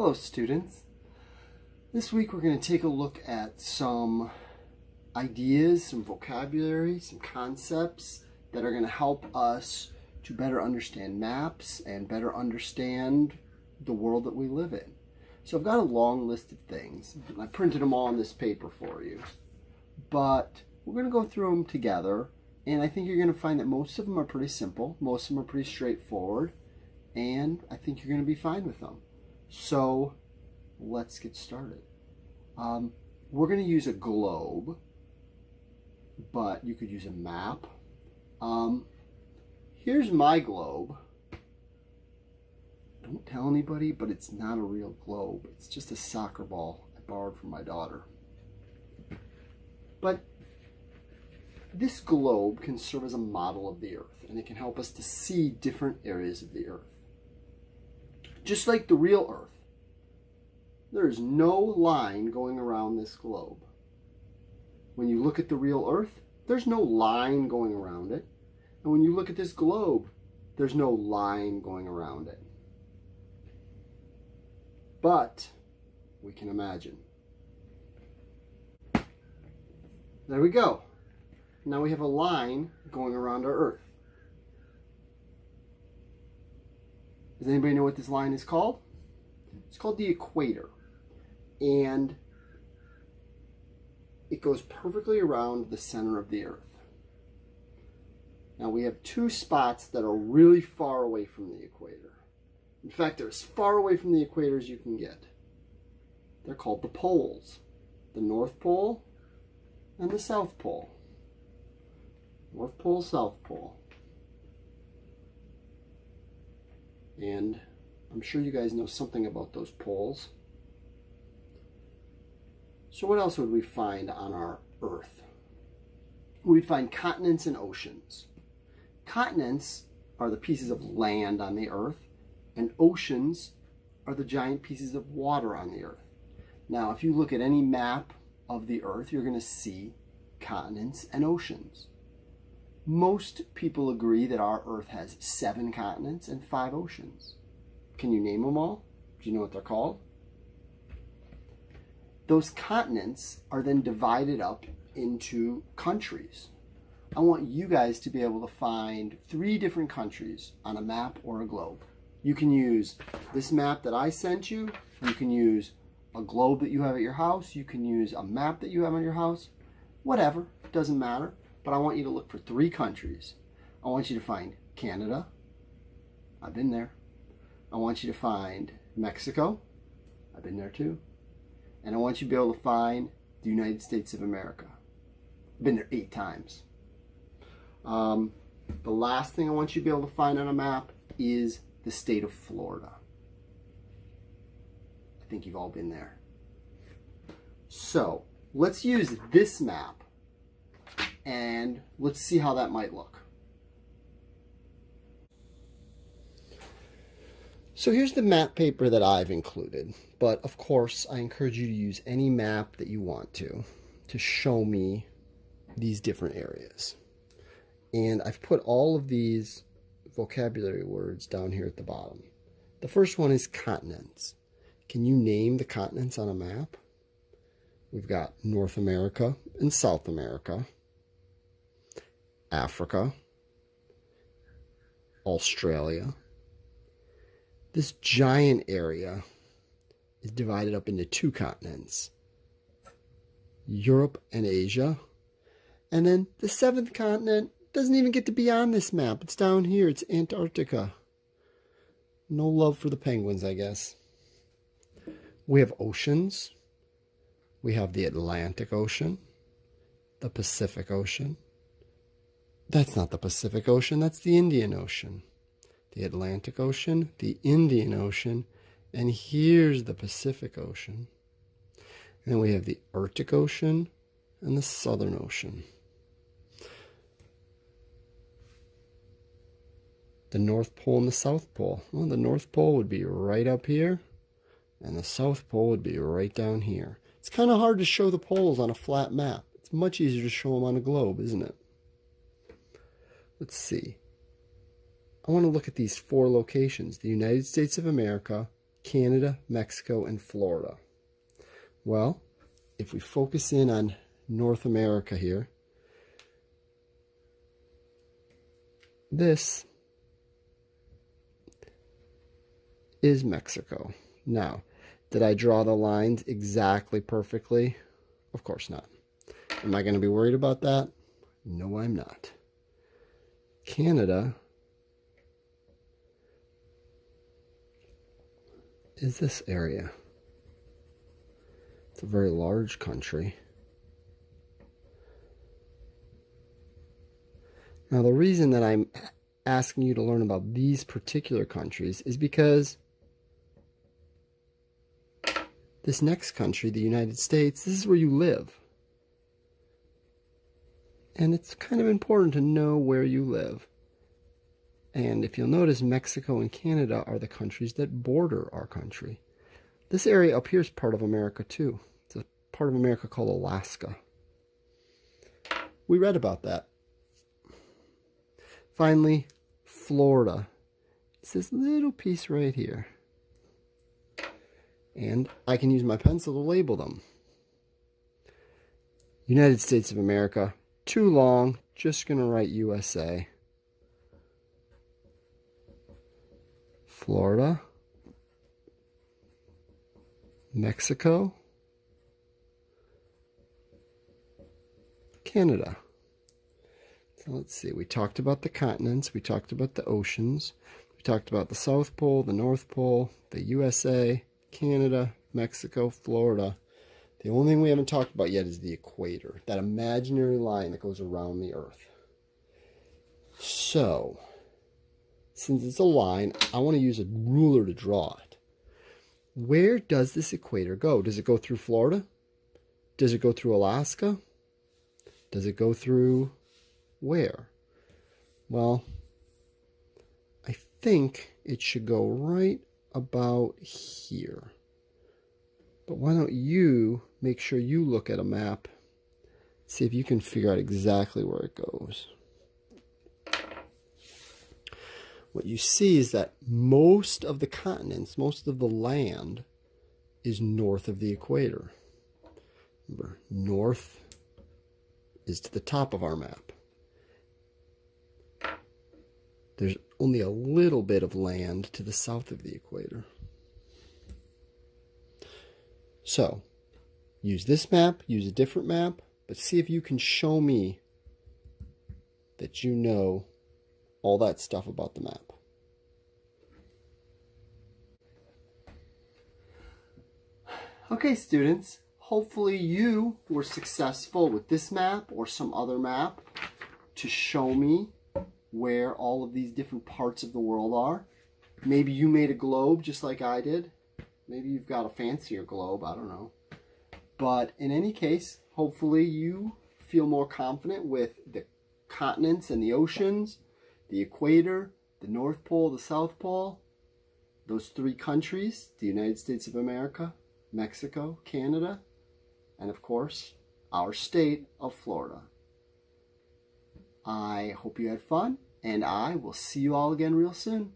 Hello students. This week we're going to take a look at some ideas, some vocabulary, some concepts that are going to help us to better understand maps and better understand the world that we live in. So I've got a long list of things. I printed them all on this paper for you. But we're going to go through them together, and I think you're going to find that most of them are pretty simple, most of them are pretty straightforward, and I think you're going to be fine with them. So let's get started. We're going to use a globe, but you could use a map. Here's my globe. Don't tell anybody, but it's not a real globe. It's just a soccer ball I borrowed from my daughter. But this globe can serve as a model of the Earth, and it can help us to see different areas of the Earth. Just like the real Earth, there is no line going around this globe. When you look at the real Earth, there's no line going around it. And when you look at this globe, there's no line going around it. But we can imagine. There we go. Now we have a line going around our Earth. Does anybody know what this line is called? It's called the equator. And it goes perfectly around the center of the Earth. Now we have two spots that are really far away from the equator. In fact, they're as far away from the equator as you can get. They're called the poles. The North Pole and the South Pole. North Pole, South Pole. And I'm sure you guys know something about those poles. So what else would we find on our Earth? We'd find continents and oceans. Continents are the pieces of land on the Earth, and oceans are the giant pieces of water on the Earth. Now, if you look at any map of the Earth, you're going to see continents and oceans. Most people agree that our Earth has 7 continents and 5 oceans. Can you name them all? Do you know what they're called? Those continents are then divided up into countries. I want you guys to be able to find 3 different countries on a map or a globe. You can use this map that I sent you. You can use a globe that you have at your house. You can use a map that you have at your house. Whatever, it doesn't matter. But I want you to look for 3 countries. I want you to find Canada. I've been there. I want you to find Mexico. I've been there too. And I want you to be able to find the United States of America. I've been there 8 times. The last thing I want you to be able to find on a map is the state of Florida. I think you've all been there. So let's use this map and let's see how that might look. So here's the map paper that I've included, but of course I encourage you to use any map that you want to show me these different areas. And I've put all of these vocabulary words down here at the bottom. The first one is continents. Can you name the continents on a map? We've got North America and South America, Africa, Australia. This giant area is divided up into 2 continents, Europe and Asia. And then the 7th continent doesn't even get to be on this map. It's down here. It's Antarctica. No love for the penguins, I guess. We have oceans. We have the Atlantic Ocean, the Pacific Ocean. That's not the Pacific Ocean, that's the Indian Ocean. The Atlantic Ocean, the Indian Ocean, and here's the Pacific Ocean. And then we have the Arctic Ocean and the Southern Ocean. The North Pole and the South Pole. Well, the North Pole would be right up here, and the South Pole would be right down here. It's kind of hard to show the poles on a flat map. It's much easier to show them on a globe, isn't it? Let's see. I want to look at these 4 locations. The United States of America, Canada, Mexico, and Florida. Well, if we focus in on North America here, this is Mexico. Now, did I draw the lines exactly perfectly? Of course not. Am I going to be worried about that? No, I'm not. Canada is this area. It's a very large country. Now, the reason that I'm asking you to learn about these particular countries is because this next country, the United States, this is where you live. And it's kind of important to know where you live. And if you'll notice, Mexico and Canada are the countries that border our country. This area up here is part of America too. It's a part of America called Alaska. We read about that. Finally, Florida. It's this little piece right here. And I can use my pencil to label them. United States of America. Too long. Just going to write USA. Florida. Mexico. Canada. So let's see. We talked about the continents. We talked about the oceans. We talked about the South Pole, the North Pole, the USA, Canada, Mexico, Florida. The only thing we haven't talked about yet is the equator, that imaginary line that goes around the Earth. So, since it's a line, I want to use a ruler to draw it. Where does this equator go? Does it go through Florida? Does it go through Alaska? Does it go through where? Well, I think it should go right about here. But why don't you make sure you look at a map, see if you can figure out exactly where it goes. What you see is that most of the continents, most of the land is north of the equator. Remember, north is to the top of our map. There's only a little bit of land to the south of the equator. So, use this map, use a different map, but see if you can show me that you know all that stuff about the map. Okay, students, hopefully you were successful with this map or some other map to show me where all of these different parts of the world are. Maybe you made a globe just like I did. Maybe you've got a fancier globe, I don't know. But in any case, hopefully you feel more confident with the continents and the oceans, the equator, the North Pole, the South Pole, those three countries, the United States of America, Mexico, Canada, and of course, our state of Florida. I hope you had fun, and I will see you all again real soon.